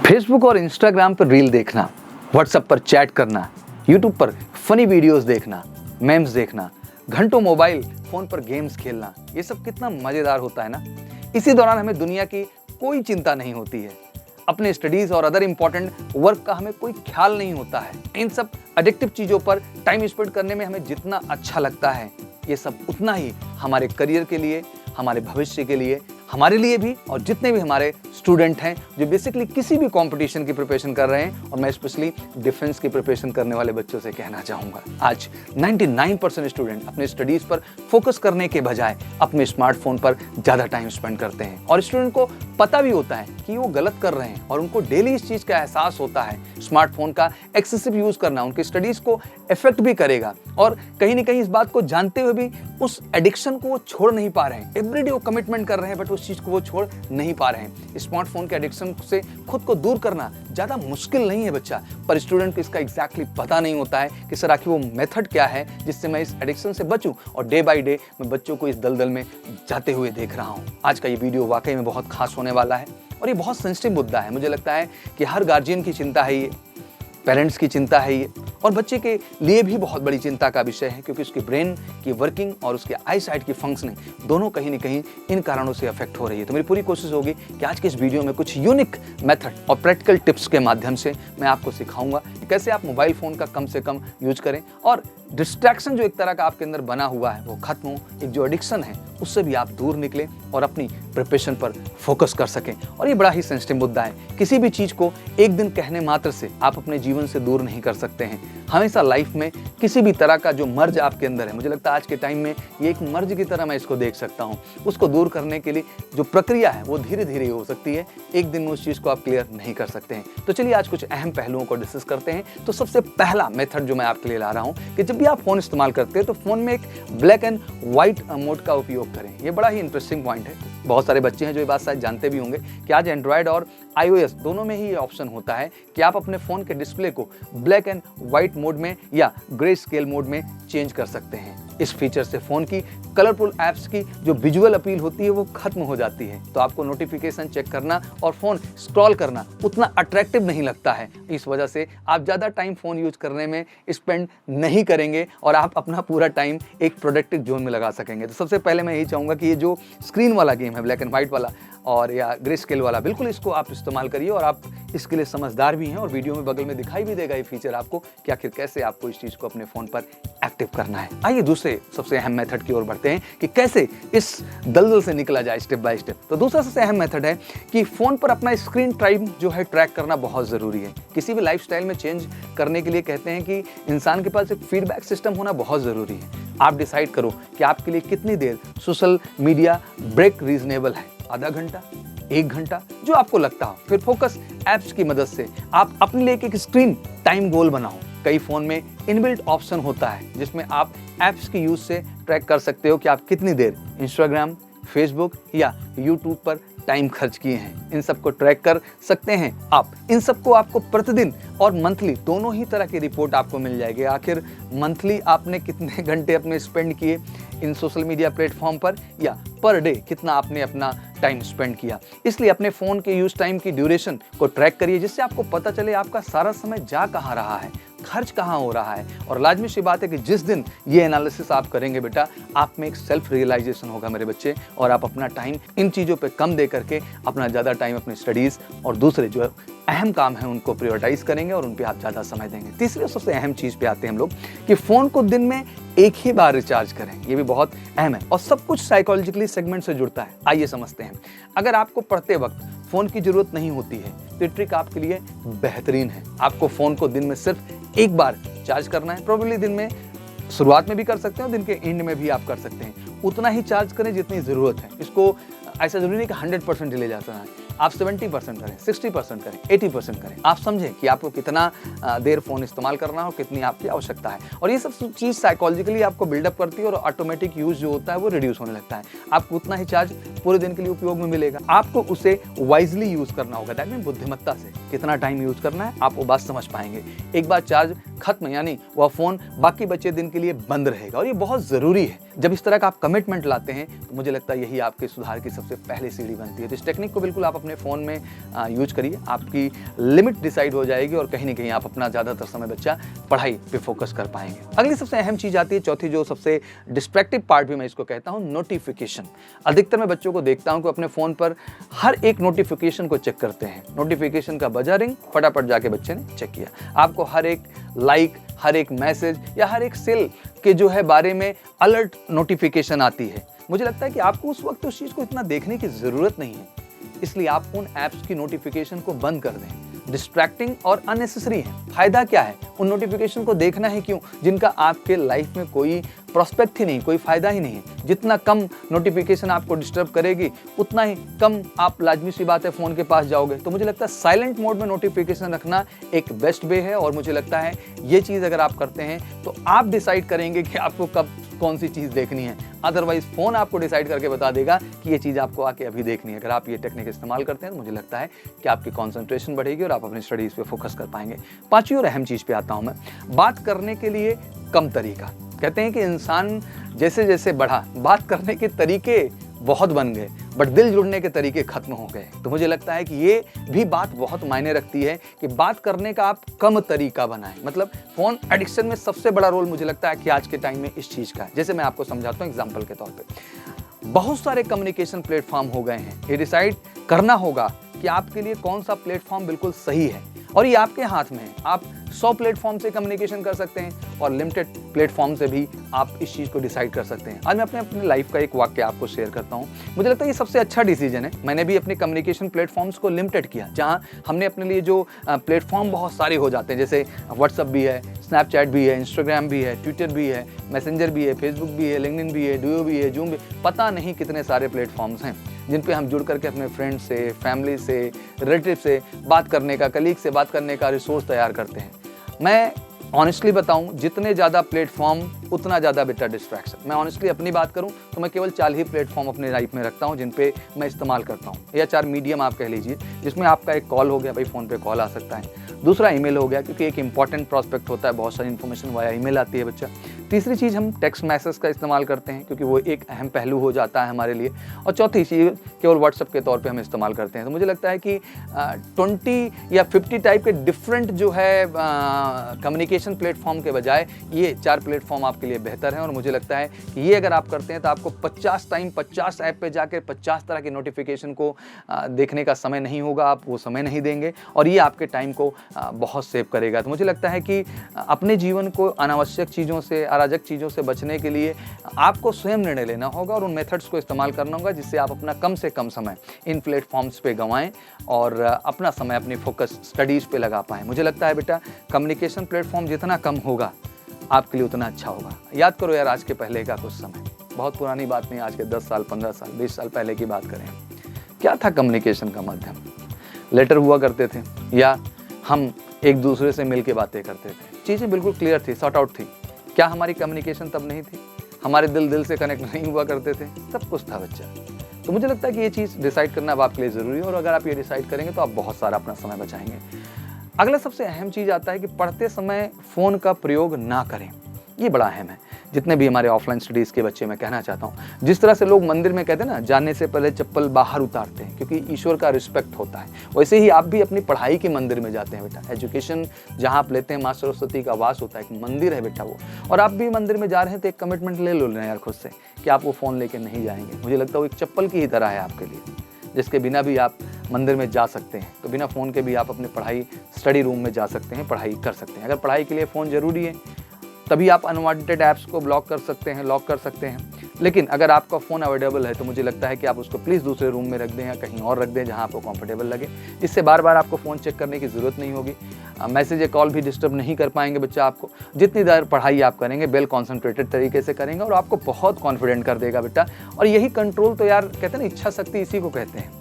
Facebook और Instagram पर reel देखना, व्हाट्सएप पर चैट करना, यूट्यूब पर फनी वीडियोस देखना, मेम्स देखना, घंटों मोबाइल फोन पर गेम्स खेलना, ये सब कितना मजेदार होता है ना। इसी दौरान हमें दुनिया की कोई चिंता नहीं होती है, अपने स्टडीज और अदर इंपॉर्टेंट वर्क का हमें कोई ख्याल नहीं होता है। इन सब एडिक्टिव चीजों पर टाइम स्पेंड करने में हमें जितना अच्छा लगता है, ये सब उतना ही हमारे करियर के लिए, हमारे भविष्य के लिए, हमारे लिए भी और जितने भी हमारे स्टूडेंट हैं जो बेसिकली किसी भी कंपटीशन की प्रिपरेशन कर रहे हैं, और मैं स्पेशली डिफेंस की प्रिपरेशन करने वाले बच्चों से कहना चाहूँगा, आज 99% स्टूडेंट अपने स्टडीज़ पर फोकस करने के बजाय अपने स्मार्टफोन पर ज़्यादा टाइम स्पेंड करते हैं। और स्टूडेंट को पता भी होता है कि वो गलत कर रहे हैं और उनको डेली इस चीज़ का एहसास होता है। स्मार्टफोन का एक्सेसिव यूज़ करना उनकी स्टडीज़ को इफेक्ट भी करेगा, और कहीं ना कहीं इस बात को जानते हुए भी उस एडिक्शन को वो छोड़ नहीं पा रहे हैं। एवरीडे वो कमिटमेंट कर रहे हैं बट उस चीज़ को वो छोड़ नहीं पा रहे हैं। स्मार्टफोन के एडिक्शन से खुद को दूर करना ज़्यादा मुश्किल नहीं है बच्चा, पर स्टूडेंट को इसका एग्जैक्टली पता नहीं होता है कि सर आखिर वो मेथड क्या है जिससे मैं इस एडिक्शन से बचूं। और डे बाय डे मैं बच्चों को इस दलदल में जाते हुए देख रहा हूँ। आज का ये वीडियो वाकई में बहुत खास होने वाला है और ये बहुत सेंसिटिव मुद्दा है। मुझे लगता है कि हर गार्जियन की चिंता है ये, पेरेंट्स की चिंता है ये, और बच्चे के लिए भी बहुत बड़ी चिंता का विषय है, क्योंकि उसके ब्रेन की वर्किंग और उसके आई साइट की फंक्शनिंग दोनों कहीं न कहीं इन कारणों से अफेक्ट हो रही है। तो मेरी पूरी कोशिश होगी कि आज के इस वीडियो में कुछ यूनिक मेथड और प्रैक्टिकल टिप्स के माध्यम से मैं आपको सिखाऊंगा कि कैसे आप मोबाइल फ़ोन का कम से कम यूज करें और डिस्ट्रैक्शन जो एक तरह का आपके अंदर बना हुआ है वो खत्म हो, एक जो एडिक्शन है उससे भी आप दूर निकलें और अपनी प्रिपरेशन पर फोकस कर सकें। और ये बड़ा ही सेंसिटिव मुद्दा है। किसी भी चीज़ को एक दिन कहने मात्र से आप अपने जीवन से दूर नहीं कर सकते हैं। हमेशा लाइफ में किसी भी तरह का जो मर्ज आपके अंदर है, मुझे लगता है आज के टाइम में ये एक मर्ज की तरह मैं इसको देख सकता हूँ, उसको दूर करने के लिए जो प्रक्रिया है वो धीरे धीरे हो सकती है। एक दिन में उस चीज़ को आप क्लियर नहीं कर सकते हैं। तो चलिए आज कुछ अहम पहलुओं को डिस्कस करते हैं। तो सबसे पहला मेथड जो मैं आपके लिए ला रहा हूँ कि जब भी आप फ़ोन इस्तेमाल करते हैं तो फ़ोन में एक ब्लैक एंड व्हाइट मोड का उपयोग करें। ये बड़ा ही इंटरेस्टिंग पॉइंट है। बहुत सारे बच्चे हैं जो ये बात शायद जानते भी होंगे कि आज एंड्रॉयड और iOS दोनों में ही ये ऑप्शन होता है कि आप अपने फ़ोन के डिस्प्ले को ब्लैक एंड व्हाइट मोड में या ग्रे स्केल मोड में चेंज कर सकते हैं। इस फीचर से फ़ोन की कलरफुल ऐप्स की जो विजुअल अपील होती है वो खत्म हो जाती है। तो आपको नोटिफिकेशन चेक करना और फ़ोन स्क्रॉल करना उतना अट्रैक्टिव नहीं लगता है। इस वजह से आप ज़्यादा टाइम फ़ोन यूज करने में स्पेंड नहीं करेंगे और आप अपना पूरा टाइम एक प्रोडक्टिव जोन में लगा सकेंगे। तो सबसे पहले मैं यही चाहूँगा कि ये जो स्क्रीन वाला गेम है, ब्लैक एंड व्हाइट वाला और या ग्रे स्केल वाला, बिल्कुल इसको आप इस्तेमाल करिए। और आप इसके लिए समझदार भी हैं और वीडियो में बगल में दिखाई भी देगा ये फीचर आपको कि आखिर कैसे आपको इस चीज़ को अपने फ़ोन पर एक्टिव करना है। आइए दूसरे सबसे अहम मेथड की ओर बढ़ते हैं कि कैसे इस दलदल से निकला जाए स्टेप बाय स्टेप। तो दूसरा सबसे अहम मेथड है कि फ़ोन पर अपना स्क्रीन टाइम जो है ट्रैक करना बहुत ज़रूरी है। किसी भी लाइफस्टाइल में चेंज करने के लिए कहते हैं कि इंसान के पास एक फीडबैक सिस्टम होना बहुत ज़रूरी है। आप डिसाइड करो कि आपके लिए कितनी देर सोशल मीडिया ब्रेक रीजनेबल है, आधा घंटा, 1 घंटा, जो आपको लगता हो। फिर फोकस ऐप्स की मदद से आप अपने लिए एक स्क्रीन टाइम गोल बनाओ। कई फ़ोन में इनबिल्ट ऑप्शन होता है जिसमें आप ऐप्स की यूज़ से ट्रैक कर सकते हो कि आप कितनी देर इंस्टाग्राम, फेसबुक या यूट्यूब पर टाइम खर्च किए हैं। इन सब को ट्रैक कर सकते हैं आप। इन सब को आपको प्रतिदिन और मंथली दोनों ही तरह की रिपोर्ट आपको मिल जाएगी। आखिर मंथली आपने कितने घंटे अपने स्पेंड किए इन सोशल मीडिया प्लेटफॉर्म पर, या पर डे कितना आपने अपना टाइम स्पेंड किया। इसलिए अपने फ़ोन के यूज़ टाइम की ड्यूरेशन को ट्रैक करिए, जिससे आपको पता चले आपका सारा समय जा कहाँ रहा है, खर्च कहाँ हो रहा है। और लाजमी सी बात है कि जिस दिन ये एनालिसिस आप करेंगे बेटा, आप में एक सेल्फ रियलाइजेशन होगा मेरे बच्चे, और आप अपना टाइम इन चीज़ों पे कम दे करके अपना ज़्यादा टाइम अपनी स्टडीज़ और दूसरे जो अहम काम है उनको प्रायोरिटाइज करेंगे और उन पे आप ज़्यादा समय देंगे। तीसरी और सबसे अहम चीज़ पे आते हैं हम लोग कि फ़ोन को दिन में एक ही बार रिचार्ज करें। ये भी बहुत अहम है और सब कुछ साइकोलॉजिकली सेगमेंट से जुड़ता है। आइए समझते हैं। अगर आपको पढ़ते वक्त फ़ोन की ज़रूरत नहीं होती है तो ये ट्रिक आपके लिए बेहतरीन है। आपको फ़ोन को दिन में सिर्फ एक बार चार्ज करना है। प्रोबेबली दिन में शुरुआत में भी कर सकते हैं और दिन के एंड में भी आप कर सकते हैं। उतना ही चार्ज करें जितनी ज़रूरत है। इसको ऐसा ज़रूरी नहीं कि 100% ले जाता है। आप 70% करें, 60% करें, 80% करें। आप समझें कि आपको कितना देर फ़ोन इस्तेमाल करना हो, कितनी आपकी आवश्यकता है। और ये सब चीज़ साइकोलॉजिकली आपको बिल्डअप करती है और ऑटोमेटिक यूज़ जो होता है वो रिड्यूस होने लगता है। आपको उतना ही चार्ज पूरे दिन के लिए उपयोग में मिलेगा। आपको उसे वाइजली यूज़ करना होगा, दैट मीन बुद्धिमत्ता से कितना टाइम यूज़ करना है आप वो बात समझ पाएंगे। एक बार चार्ज खत्म यानी वह फ़ोन बाकी बचे दिन के लिए बंद रहेगा, और ये बहुत ज़रूरी है। जब इस तरह का आप कमिटमेंट लाते हैं तो मुझे लगता है यही आपके सुधार की सबसे पहली सीढ़ी बनती है। तो इस टेक्निक को बिल्कुल आप अपने अपने फ़ोन में यूज करिए, आपकी लिमिट डिसाइड हो जाएगी और कहीं ना कहीं आप अपना ज़्यादातर समय बच्चा पढ़ाई पे फोकस कर पाएंगे। अगली सबसे अहम चीज़ आती है, चौथी, जो सबसे डिस्ट्रैक्टिव पार्ट भी मैं इसको कहता हूँ, नोटिफिकेशन। अधिकतर मैं बच्चों को देखता हूँ कि अपने फ़ोन पर हर एक नोटिफिकेशन को चेक करते हैं। नोटिफिकेशन का बजा रिंग, फटाफट जाके बच्चे ने चेक किया। आपको हर एक लाइक, हर एक मैसेज या हर एक सेल के जो है बारे में अलर्ट नोटिफिकेशन आती है। मुझे लगता है कि आपको उस वक्त उस चीज़ को इतना देखने की ज़रूरत नहीं है, इसलिए आप उन ऐप्स की नोटिफिकेशन को बंद कर दें। डिस्ट्रैक्टिंग और अननेसेसरी है। फायदा क्या है उन नोटिफिकेशन को देखना है क्यों, जिनका आपके लाइफ में कोई प्रोस्पेक्ट ही नहीं, कोई फायदा ही नहीं है। जितना कम नोटिफिकेशन आपको डिस्टर्ब करेगी उतना ही कम आप, लाजमी सी बात है, फ़ोन के पास जाओगे। तो मुझे लगता है साइलेंट मोड में नोटिफिकेशन रखना एक बेस्ट वे है, और मुझे लगता है ये चीज़ अगर आप करते हैं तो आप डिसाइड करेंगे कि आपको कब कौन सी चीज़ देखनी है। अदरवाइज फ़ोन आपको डिसाइड करके बता देगा कि ये चीज़ आपको आके अभी देखनी है। अगर आप ये टेक्निक इस्तेमाल करते हैं तो मुझे लगता है कि आपकी कॉन्सेंट्रेशन बढ़ेगी और आप अपनी स्टडीज़ पे फोकस कर पाएंगे। पांचवी और अहम चीज़ पे आता हूँ मैं, बात करने के लिए कम तरीका। कहते हैं कि इंसान जैसे जैसे बढ़ा, बात करने के तरीके बहुत बन गए, बट दिल जुड़ने के तरीके खत्म हो गए। तो मुझे लगता है कि ये भी बात बहुत मायने रखती है कि बात करने का आप कम तरीका बनाएं। मतलब फ़ोन एडिक्शन में सबसे बड़ा रोल मुझे लगता है कि आज के टाइम में इस चीज़ का है। जैसे मैं आपको समझाता हूँ एग्जाम्पल के तौर पे, बहुत सारे कम्युनिकेशन प्लेटफॉर्म हो गए हैं। ये डिसाइड करना होगा कि आपके लिए कौन सा प्लेटफॉर्म बिल्कुल सही है, और ये आपके हाथ में है। आप 100 प्लेटफॉर्म से कम्युनिकेशन कर सकते हैं और लिमिटेड प्लेटफॉर्म से भी आप इस चीज़ को डिसाइड कर सकते हैं। आज मैं अपने लाइफ का एक वाक्य आपको शेयर करता हूँ। मुझे लगता है ये सबसे अच्छा डिसीजन है। मैंने भी अपने कम्युनिकेशन प्लेटफॉर्म्स को लिमिटेड किया, जहाँ हमने अपने लिए जो प्लेटफॉर्म बहुत सारे हो जाते हैं, जैसे व्हाट्सअप भी है, स्नैपचैट भी है, इंस्टाग्राम भी है, ट्विटर भी है, मैसेंजर भी है, फेसबुक भी है, लिंक्डइन भी है, डुओ भी है, जूम भी, पता नहीं कितने सारे प्लेटफॉर्म्स हैं जिन पे हम जुड़ करके अपने फ्रेंड्स से, फैमिली से, रिलेटिव से बात करने का, कलीग से बात करने का रिसोर्स तैयार करते हैं। मैं ऑनेस्टली बताऊं, जितने ज़्यादा प्लेटफॉर्म उतना ज़्यादा बेटर डिस्ट्रैक्शन। मैं ऑनेस्टली अपनी बात करूं तो मैं केवल 4 ही प्लेटफॉर्म अपने लाइफ में रखता हूं जिन पे मैं इस्तेमाल करता हूं, या 4 मीडियम आप कह लीजिए, जिसमें आपका एक कॉल हो गया, भाई फ़ोन पे कॉल आ सकता है। दूसरा ईमेल हो गया, क्योंकि एक इंपॉर्टेंट प्रॉस्पेक्ट होता है, बहुत सारी इन्फॉर्मेशन वाया ईमेल आती है बच्चा। तीसरी चीज़, हम टेक्स्ट मैसेज का इस्तेमाल करते हैं, क्योंकि वो एक अहम पहलू हो जाता है हमारे लिए। और चौथी चीज़, केवल व्हाट्सएप के तौर पे हम इस्तेमाल करते हैं। तो मुझे लगता है कि 20 या 50 टाइप के डिफरेंट जो है कम्युनिकेशन प्लेटफॉर्म के बजाय ये 4 प्लेटफॉर्म आपके लिए बेहतर हैं। और मुझे लगता है कि ये अगर आप करते हैं तो आपको 50 टाइम 50 ऐप पे जाकर 50 तरह की नोटिफिकेशन को देखने का समय नहीं होगा, आप वो समय नहीं देंगे, और ये आपके टाइम को बहुत सेव करेगा। तो मुझे लगता है कि अपने जीवन को अनावश्यक चीज़ों से, अराजक चीज़ों से बचने के लिए आपको स्वयं निर्णय लेना होगा और उन मेथड्स को इस्तेमाल करना होगा जिससे आप अपना कम से कम समय इन प्लेटफॉर्म्स पे गंवाएं और अपना समय अपनी फोकस स्टडीज़ पे लगा पाएं। मुझे लगता है बेटा, कम्युनिकेशन प्लेटफॉर्म जितना कम होगा आपके लिए उतना अच्छा होगा। याद करो यार, आज के पहले का कुछ समय, बहुत पुरानी बात नहीं, आज के 10 साल, 15 साल, 20 साल पहले की बात करें, क्या था कम्युनिकेशन का माध्यम? लेटर हुआ करते थे, या हम एक दूसरे से मिल के बातें करते थे। चीज़ें बिल्कुल क्लियर थी, सॉर्ट आउट थी। क्या हमारी कम्युनिकेशन तब नहीं थी? हमारे दिल से कनेक्ट नहीं हुआ करते थे? सब कुछ था बच्चा। तो मुझे लगता है कि ये चीज़ डिसाइड करना अब आपके लिए ज़रूरी है, और अगर आप ये डिसाइड करेंगे तो आप बहुत सारा अपना समय बचाएंगे। अगला सबसे अहम चीज़ आता है कि पढ़ते समय फ़ोन का प्रयोग ना करें। ये बड़ा अहम है। जितने भी हमारे ऑफलाइन स्टडीज़ के बच्चे, मैं कहना चाहता हूँ, जिस तरह से लोग मंदिर में कहते हैं ना, जाने से पहले चप्पल बाहर उतारते हैं क्योंकि ईश्वर का रिस्पेक्ट होता है, वैसे ही आप भी अपनी पढ़ाई के मंदिर में जाते हैं बेटा। एजुकेशन जहाँ आप लेते हैं, माँ सरस्वती का वास होता है, एक मंदिर है बेटा वो, और आप भी मंदिर में जा रहे हैं तो एक कमिटमेंट ले लो ना यार खुद से कि आप वो फ़ोन लेके नहीं जाएंगे। मुझे लगता है वो एक चप्पल की ही तरह है आपके लिए, जिसके बिना भी आप मंदिर में जा सकते हैं। तो बिना फ़ोन के भी आप अपनी पढ़ाई स्टडी रूम में जा सकते हैं, पढ़ाई कर सकते हैं। अगर पढ़ाई के लिए फ़ोन ज़रूरी है तभी आप अनवांटेड ऐप्स को ब्लॉक कर सकते हैं, लॉक कर सकते हैं। लेकिन अगर आपका फ़ोन अवेलेबल है तो मुझे लगता है कि आप उसको प्लीज़ दूसरे रूम में रख दें या कहीं और रख दें जहां आपको कंफर्टेबल लगे। इससे बार बार आपको फ़ोन चेक करने की ज़रूरत नहीं होगी। मैसेज या कॉल भी डिस्टर्ब नहीं कर पाएंगे बच्चा आपको। जितनी देर पढ़ाई आप करेंगे वेल कॉन्सेंट्रेटेड तरीके से करेंगे और आपको बहुत कॉन्फिडेंट कर देगा बेटा। और यही कंट्रोल तो यार कहते हैं ना, इच्छा शक्ति इसी को कहते हैं।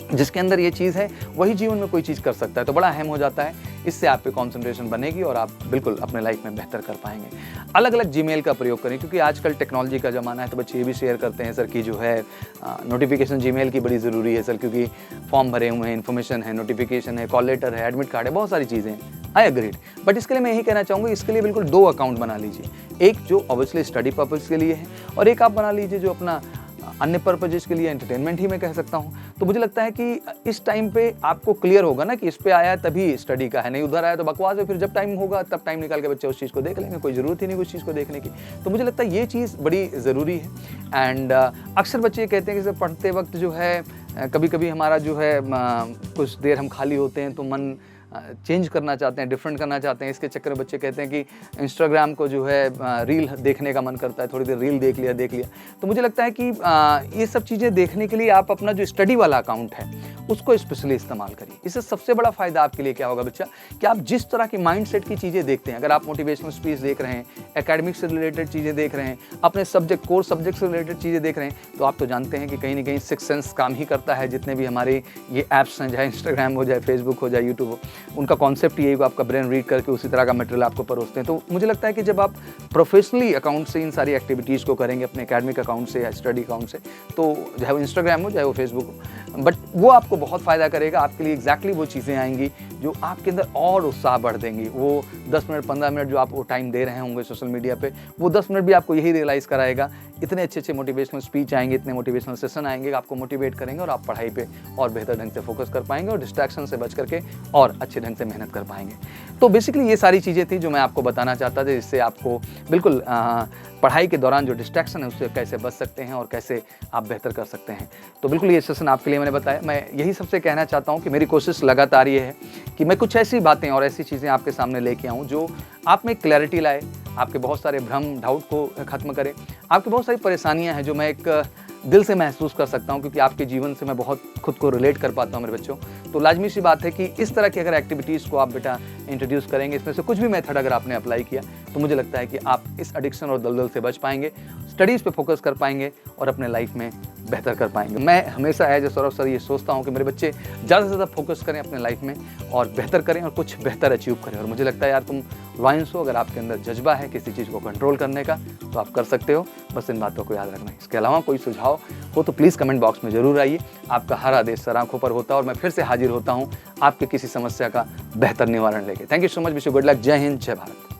जिसके अंदर ये चीज़ है वही जीवन में कोई चीज़ कर सकता है। तो बड़ा अहम हो जाता है। इससे आप पे कॉन्सेंट्रेशन बनेगी और आप बिल्कुल अपने लाइफ में बेहतर कर पाएंगे। अलग अलग जीमेल का प्रयोग करें, क्योंकि आजकल टेक्नोलॉजी का ज़माना है। तो बच्चे ये भी शेयर करते हैं सर कि जो है नोटिफिकेशन जीमेल की बड़ी ज़रूरी है सर, क्योंकि फॉर्म भरे हुए हैं, इन्फॉर्मेशन है, नोटिफिकेशन है, कॉल लेटर है, एडमिट कार्ड है, बहुत सारी चीज़ें हैं। आई एग्रीड, बट इसके लिए मैं यही कहना चाहूँगा, इसके लिए बिल्कुल 2 अकाउंट बना लीजिए। एक जो ऑब्वियसली स्टडी पर्पज़ के लिए है और एक आप बना लीजिए जो अपना अन्य पर्पजेस के लिए, एंटरटेनमेंट ही मैं कह सकता हूँ। तो मुझे लगता है कि इस टाइम पे आपको क्लियर होगा ना कि इस पे आया है तभी स्टडी का है, नहीं उधर आया तो बकवास है। फिर जब टाइम होगा तब टाइम निकाल के बच्चे उस चीज़ को देख लेंगे, कोई ज़रूरत ही नहीं उस चीज़ को देखने की। तो मुझे लगता है ये चीज़ बड़ी ज़रूरी है। एंड अक्सर बच्चे ये कहते हैं कि पढ़ते वक्त जो है कभी कभी हमारा जो है कुछ देर हम खाली होते हैं तो मन चेंज करना चाहते हैं, डिफरेंट करना चाहते हैं। इसके चक्कर में बच्चे कहते हैं कि इंस्टाग्राम को जो है रील देखने का मन करता है, थोड़ी देर रील देख लिया। तो मुझे लगता है कि ये सब चीज़ें देखने के लिए आप अपना जो स्टडी वाला अकाउंट है उसको स्पेशली इस्तेमाल करिए। इससे सबसे बड़ा फ़ायदा आपके लिए क्या होगा बच्चा, कि आप जिस तरह की माइंड सेट की चीज़ें देखते हैं, अगर आप मोटिवेशनल स्पीच देख रहे हैं, एकेडमिक से रिलेटेड चीज़ें देख रहे हैं, अपने सब्जेक्ट कोर सब्जेक्ट से रिलेटेड चीज़ें देख रहे हैं, तो आप तो जानते हैं कि कहीं ना कहीं सिक्स सेंस काम ही करता है। जितने भी हमारे ये ऐप्स हैं, चाहे इंस्टाग्राम हो, चाहे फेसबुक हो, चाहे यूट्यूब हो, उनका कॉन्सेप्ट यही आपका ब्रेन रीड करके उसी तरह का मटेरियल आपको परोसते हैं। तो मुझे लगता है कि जब आप प्रोफेशनली अकाउंट से इन सारी एक्टिविटीज़ को करेंगे, अपने एकेडमिक अकाउंट से या स्टडी अकाउंट से, तो चाहे वो इंस्टाग्राम हो चाहे वो फेसबुक हो, बट वो आपको बहुत फ़ायदा करेगा। आपके लिए एग्जैक्टली वो चीज़ें आएंगी जो आपके अंदर और उत्साह बढ़ देंगी। वो 10 मिनट 15 मिनट जो आप वो टाइम दे रहे होंगे सोशल मीडिया पे, वो 10 मिनट भी आपको यही रियलाइज़ कराएगा। इतने अच्छे मोटिवेशनल स्पीच आएंगे, इतने मोटिवेशनल सेशन आएंगे, आपको मोटिवेट करेंगे और आप पढ़ाई पे और बेहतर ढंग से फोकस कर पाएंगे और डिस्ट्रैक्शन से बच करके और अच्छे ढंग से मेहनत कर पाएंगे। तो बेसिकली ये सारी चीज़ें थी जो मैं आपको बताना चाहता था, जिससे आपको बिल्कुल पढ़ाई के दौरान जो डिस्ट्रैक्शन है उससे कैसे बच सकते हैं और कैसे आप बेहतर कर सकते हैं। तो बिल्कुल ये सेशन आपके लिए मैंने बताया। मैं यही सबसे कहना चाहता हूँ कि मेरी कोशिश लगातार ये है कि मैं कुछ ऐसी बातें और ऐसी चीज़ें आपके सामने लेके आऊँ जो आप में क्लैरिटी लाए, आपके बहुत सारे भ्रम डाउट को खत्म करे। आपकी बहुत सारी परेशानियाँ हैं जो मैं एक दिल से महसूस कर सकता हूँ, क्योंकि आपके जीवन से मैं बहुत खुद को रिलेट कर पाता हूँ मेरे बच्चों। तो लाजमी सी बात है कि इस तरह की अगर एक्टिविटीज़ को आप बेटा इंट्रोड्यूस करेंगे, इसमें से कुछ भी मेथड अगर आपने अप्लाई किया, तो मुझे लगता है कि आप इस एडिक्शन और दलदल से बच पाएंगे, स्टडीज़ पे फोकस कर पाएंगे और अपने लाइफ में बेहतर कर पाएंगे। मैं हमेशा एज ए सौरभ सर ये सोचता हूँ कि मेरे बच्चे ज़्यादा से ज़्यादा फोकस करें अपने लाइफ में और बेहतर करें और कुछ बेहतर अचीव करें। और मुझे लगता है यार तुम लॉयंस हो, अगर आपके अंदर जज्बा है किसी चीज़ को कंट्रोल करने का तो आप कर सकते हो। बस इन बातों को याद रखना है। इसके अलावा कोई सुझाव हो तो प्लीज़ कमेंट बॉक्स में ज़रूर आइए। आपका हर आदेश सर आंखों पर होता है और मैं फिर से हाजिर होता हूँ आपके किसी समस्या का बेहतर निवारण लेके। Thank you so much, wish you good luck. जय हिंद, जय भारत।